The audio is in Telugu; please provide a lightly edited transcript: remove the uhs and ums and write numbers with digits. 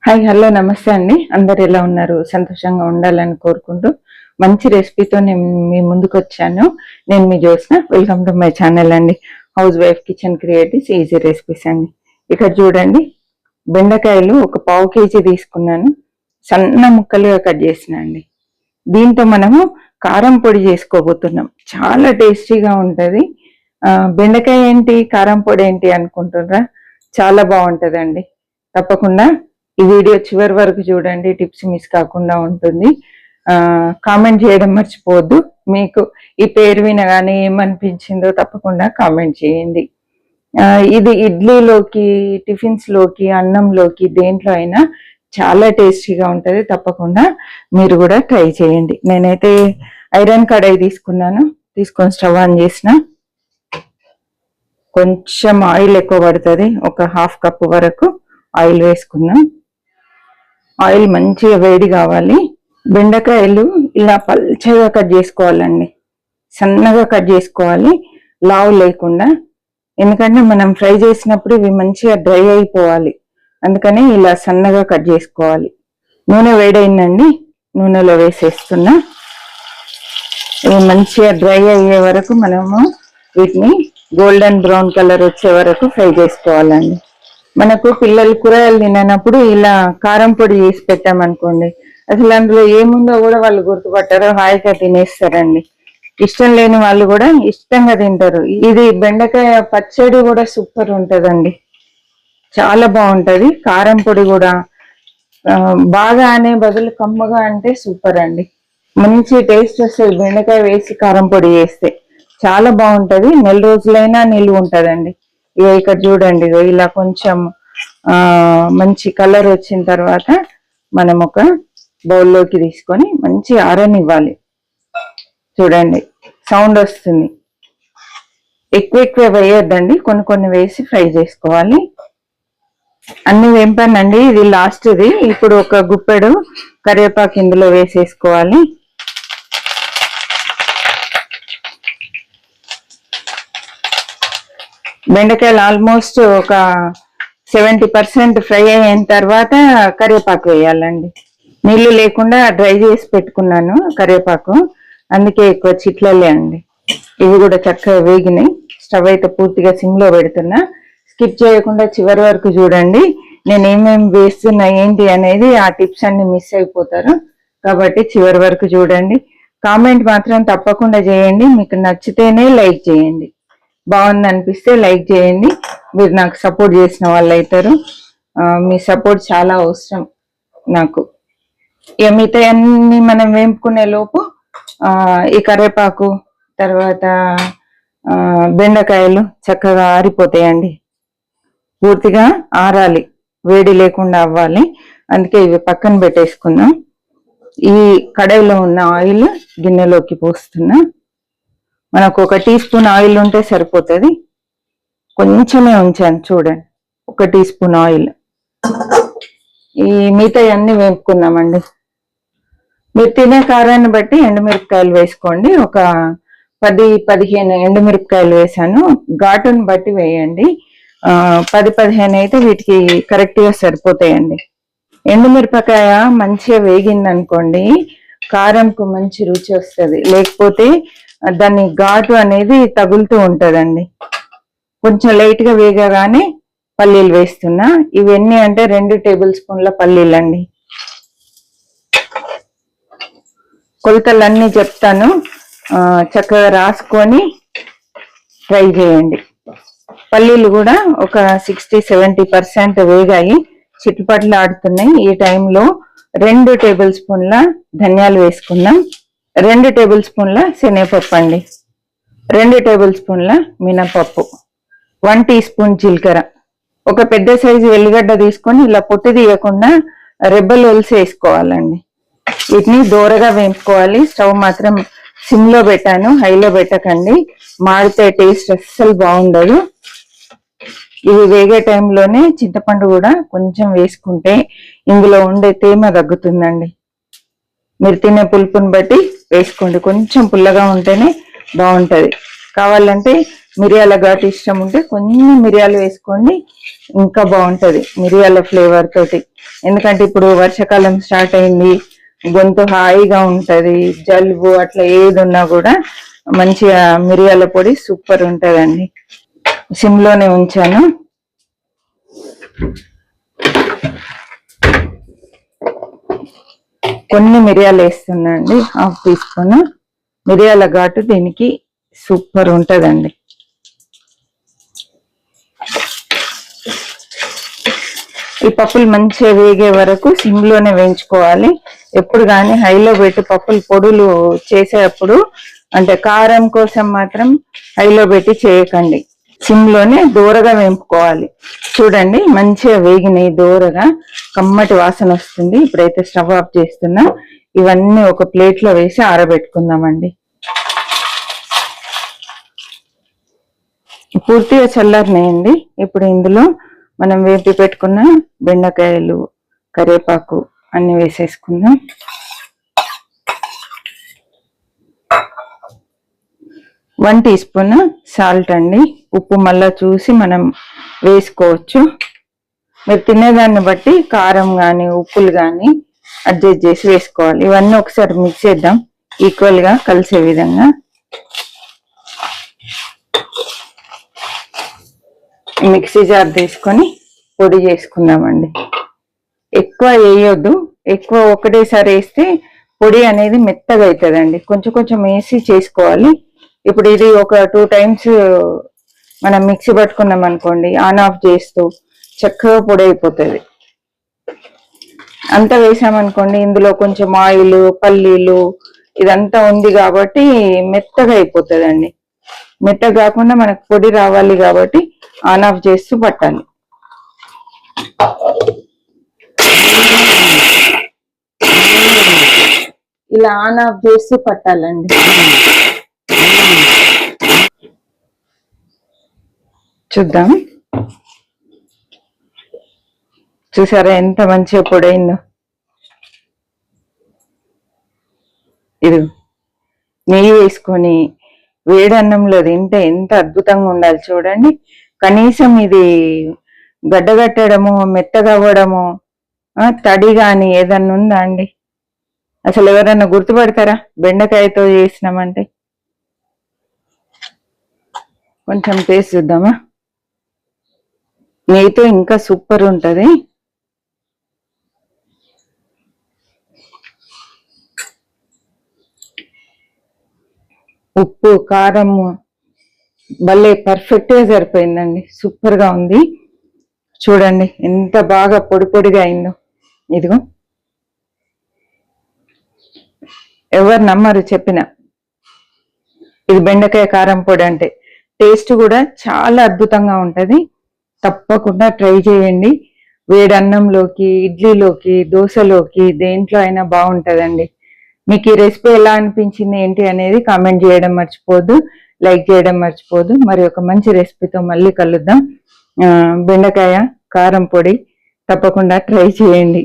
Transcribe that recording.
హాయ్ హలో నమస్తే అండి. అందరు ఎలా ఉన్నారు? సంతోషంగా ఉండాలని కోరుకుంటూ మంచి రెసిపీతో నేను మీ ముందుకు వచ్చాను. నేను మీ Jyothsna. Welcome to my channel అండి. Housewife kitchen creatives easy recipes అండి. ఇక్కడ చూడండి, బెండకాయలు ఒక పావు కేజీ తీసుకున్నాను. సన్న ముక్కలుగా కట్ చేసిన అండి. దీంతో మనము కారం పొడి చేసుకోబోతున్నాం. చాలా టేస్టీగా ఉంటుంది. బెండకాయ ఏంటి, కారం పొడి ఏంటి అనుకుంటున్నారా? చాలా బాగుంటుందండి. తప్పకుండా ఈ వీడియో చివరి వరకు చూడండి, టిప్స్ మిస్ కాకుండా ఉంటుంది. కామెంట్ చేయడం మర్చిపోవద్దు. మీకు ఈ పేరు వినగానే ఏమనిపించిందో తప్పకుండా కామెంట్ చేయండి. ఇది ఇడ్లీలోకి, టిఫిన్స్ లోకి, అన్నంలోకి, దేంట్లో అయినా చాలా టేస్టీగా ఉంటుంది. తప్పకుండా మీరు కూడా ట్రై చేయండి. నేనైతే ఐరన్ కడాయి తీసుకొని స్టవ్ ఆన్ చేసిన. కొంచెం ఆయిల్ ఎక్కువ పడుతుంది, ఒక హాఫ్ కప్ వరకు ఆయిల్ వేసుకుందాం. ఆయిల్ మంచిగా వేడి కావాలి. బెండకాయలు ఇలా పల్చగా కట్ చేసుకోవాలండి, సన్నగా కట్ చేసుకోవాలి, లావు లేకుండా. ఎందుకంటే మనం ఫ్రై చేసినప్పుడు ఇవి మంచిగా డ్రై అయిపోవాలి, అందుకని ఇలా సన్నగా కట్ చేసుకోవాలి. నూనె వేడైందండి, నూనెలో వేసేస్తున్నా. ఇవి మంచిగా డ్రై అయ్యే వరకు మనము వీటిని గోల్డెన్ బ్రౌన్ కలర్ వచ్చే వరకు ఫ్రై చేసుకోవాలండి. మనకు పిల్లలు కూరగాయలు తిననప్పుడు ఇలా కారం పొడి చేసి పెట్టామనుకోండి, అసలు అందులో ఏముందో కూడా వాళ్ళు గుర్తుపట్టారు, హాయిగా తినేస్తారండి. ఇష్టం లేని వాళ్ళు కూడా ఇష్టంగా తింటారు. ఇది బెండకాయ పచ్చడి కూడా సూపర్ ఉంటుందండి, చాలా బాగుంటది. కారం పొడి కూడా బాగా అనే బదులు కమ్మగా అంటే సూపర్ అండి. మంచి టేస్ట్ వస్తుంది బెండకాయ వేసి కారం పొడి చేస్తే, చాలా బాగుంటది. నెల రోజులైనా నిలువ ఉంటదండి. ఇక ఇక్కడ చూడండి, ఇలా కొంచెం మంచి కలర్ వచ్చిన తర్వాత మనం ఒక బౌల్లోకి తీసుకొని మంచి ఆరనివ్వాలి. చూడండి, సౌండ్ వస్తుంది. ఎక్కువ వేయొద్దండి, కొన్ని వేసి ఫ్రై చేసుకోవాలి. అన్ని వేంపానండి, ఇది లాస్ట్ది. ఇప్పుడు ఒక గుప్పెడు కరివేపాకు ఇందులో వేసేసుకోవాలి. బెండకాయలు ఆల్మోస్ట్ ఒక 70% ఫ్రై అయిన తర్వాత కరివేపాకు వేయాలండి. నీళ్లు లేకుండా డ్రై చేసి పెట్టుకున్నాను కరివేపాకు, అందుకే ఎక్కువ చిట్లలే అండి. ఇవి కూడా చక్కగా వేగినాయి. స్టవ్ అయితే పూర్తిగా సిమ్లో పెడుతున్నా. స్కిప్ చేయకుండా చివరి వరకు చూడండి. నేను ఏమేమి వేస్తున్నా ఏంటి అనేది, ఆ టిప్స్ అన్ని మిస్ అయిపోతారు. కాబట్టి చివరి వరకు చూడండి. కామెంట్ మాత్రం తప్పకుండా చేయండి. మీకు నచ్చితేనే లైక్ చేయండి. బాగుంది అనిపిస్తే లైక్ చేయండి. మీరు నాకు సపోర్ట్ చేసిన వాళ్ళు అవుతారు. మీ సపోర్ట్ చాలా అవసరం నాకు. ఇక మిగతా అన్ని మనం వేపుకునే లోపు ఈ కరివేపాకు తర్వాత బెండకాయలు చక్కగా ఆరిపోతాయండి. పూర్తిగా ఆరాలి, వేడి లేకుండా అవ్వాలి. అందుకే ఇవి పక్కన పెట్టేసుకుందాం. ఈ కడాయిలో ఉన్న ఆయిల్ గిన్నెలోకి పోస్తున్నా. మనకు ఒక టీ స్పూన్ ఆయిల్ ఉంటే సరిపోతుంది. కొంచెమే ఉంచాను చూడండి, ఒక టీ స్పూన్ ఆయిల్. ఈ మిగతా అన్ని వేపుకుందామండి. మీరు తినే కారాన్ని బట్టి ఎండుమిరపకాయలు వేసుకోండి. ఒక 10-15 ఎండుమిరపకాయలు వేసాను. ఘాటుని బట్టి వేయండి. 10-15 అయితే వీటికి కరెక్ట్గా సరిపోతాయండి. ఎండుమిరపకాయ మంచిగా వేగింది అనుకోండి, కారంకు మంచి రుచి వస్తుంది. లేకపోతే దాని ఘాటు అనేది తగులుతూ ఉంటుందండి. కొంచెం లైట్గా వేగగానే పల్లీలు వేస్తున్నా. ఇవన్నీ అంటే 2 టేబుల్ స్పూన్ల పల్లీలు అండి. కొలతలన్నీ చెప్తాను, చక్కగా రాసుకొని ట్రై చేయండి. పల్లీలు కూడా ఒక 60-70% వేగాయి, చిట్టుపట్లు ఆడుతున్నాయి. ఈ టైంలో 2 టేబుల్ స్పూన్ల ధనియాలు వేసుకుందాం. 2 టేబుల్ స్పూన్ల శనగపప్పు అండి, 2 టేబుల్ స్పూన్ల మినపప్పు, 1 టీ స్పూన్ జీలకర్ర, ఒక పెద్ద సైజు ఎల్లిగడ్డ తీసుకొని ఇలా పొట్టు తీయకుండా రెబ్బలు ఒలిసి వేసుకోవాలండి. వీటిని దోరగా వేపుకోవాలి. స్టవ్ మాత్రం సిమ్లో పెట్టాను, హైలో పెట్టకండి, మాడితే టేస్ట్ అస్సలు బాగుండదు. ఇవి వేగే టైంలోనే చింతపండు కూడా కొంచెం వేసుకుంటే ఇందులో ఉండే తేమ తగ్గుతుందండి. మీరు తినే పులుపుని బట్టి వేసుకోండి, కొంచెం పుల్లగా ఉంటేనే బాగుంటుంది. కావాలంటే మిరియాల ఘాటు ఇష్టం ఉంటే కొన్ని మిరియాలు వేసుకోండి, ఇంకా బాగుంటది మిరియాల ఫ్లేవర్ తోటి. ఎందుకంటే ఇప్పుడు వర్షాకాలం స్టార్ట్ అయింది, గొంతు హాయిగా ఉంటది, జలుబు అట్లా ఏది ఉన్నా కూడా మంచిగా మిరియాల పొడి సూపర్ ఉంటదండి. సిమ్లోనే ఉంచాను. కొన్ని మిరియాలు వేస్తున్నా అండి, హాఫ్ టీ స్పూన్. మిరియాల ఘాటు దీనికి సూపర్ ఉంటదండి. ఈ పప్పులు మంచిగా వేగే వరకు సిమ్లోనే వేయించుకోవాలి. ఎప్పుడు కానీ హైలో పెట్టి పప్పులు పొడులు చేసేటప్పుడు అంటే కారం కోసం మాత్రం హైలో పెట్టి చేయకండి, సిమ్లోనే దూరగా వేపుకోవాలి. చూడండి మంచిగా వేగినాయి, దూరగా కమ్మటి వాసన వస్తుంది. ఇప్పుడైతే స్టవ్ ఆఫ్ చేస్తున్నా. ఇవన్నీ ఒక ప్లేట్లో వేసి ఆరబెట్టుకుందామండి. పూర్తిగా చల్లారినాయండి. ఇప్పుడు ఇందులో మనం వేపి పెట్టుకున్న బెండకాయలు, కరివేపాకు అన్ని వేసేసుకుందాం. వన్ టీ స్పూన్ సాల్ట్ అండి. ఉప్పు మళ్ళా చూసి మనం వేసుకోవచ్చు. మీరు తినేదాన్ని బట్టి కారం కానీ ఉప్పులు కానీ అడ్జస్ట్ చేసి వేసుకోవాలి. ఇవన్నీ ఒకసారి మిక్స్ చేద్దాం ఈక్వల్గా కలిసే విధంగా. మిక్సీ జార్ తీసుకొని పొడి చేసుకుందామండి. ఎక్కువ వేయొద్దు, ఎక్కువ ఒకటేసారి వేస్తే పొడి అనేది మెత్తగా అవుతుందండి. కొంచెం కొంచెం వేసి చేసుకోవాలి. ఇప్పుడు ఇది ఒక 2 టైమ్స్ మనం మిక్సీ పట్టుకున్నాం అనుకోండి, ఆన్ ఆఫ్ చేస్తూ చక్కగా పొడి అయిపోతుంది. అంతా వేసామనుకోండి, ఇందులో కొంచెం ఆయిల్, పల్లీలు ఇదంతా ఉంది కాబట్టి మెత్తగా అయిపోతుందండి. మెత్తగా కాకుండా మనకు పొడి రావాలి కాబట్టి ఆన్ ఆఫ్ చేస్తూ పట్టాలి. ఇలా ఆన్ ఆఫ్ చేస్తూ పట్టాలండి. చూద్దాం, చూసారా ఎంత మంచిగా పొడైందో. ఇది నెయ్యి వేసుకొని వేడి అన్నంలో తింటే ఎంత అద్భుతంగా ఉండాలి చూడండి. కనీసం ఇది గడ్డగట్టడము, మెత్తగా అవ్వడము, తడి కానీ ఏదన్నా ఉందా అండి? అసలు ఎవరన్నా గుర్తుపడతారా బెండకాయతో చేసినామంటే? కొంచెం టేస్ట్ చూద్దామా? నెయ్యితో ఇంకా సూపర్ ఉంటది. ఉప్పు, కారము భలే పర్ఫెక్ట్ గా సరిపోయిందండి. సూపర్ గా ఉంది. చూడండి ఎంత బాగా పొడి పొడిగా అయిందో. ఇదిగో, ఎవరు నమ్మరు చెప్పిన, ఇది బెండకాయ కారం పొడి అంటే. టేస్ట్ కూడా చాలా అద్భుతంగా ఉంటది. తప్పకుండా ట్రై చేయండి. వేడి అన్నంలోకి, ఇడ్లీలోకి, దోశలోకి దేంట్లో అయినా బాగుంటదండి. మీకు ఈ రెసిపీ ఎలా అనిపించింది ఏంటి అనేది కామెంట్ చేయడం మర్చిపోద్దు, లైక్ చేయడం మర్చిపోద్దు. మరి ఒక మంచి రెసిపీతో మళ్ళీ కలుద్దాం. బెండకాయ కారం పొడి తప్పకుండా ట్రై చేయండి.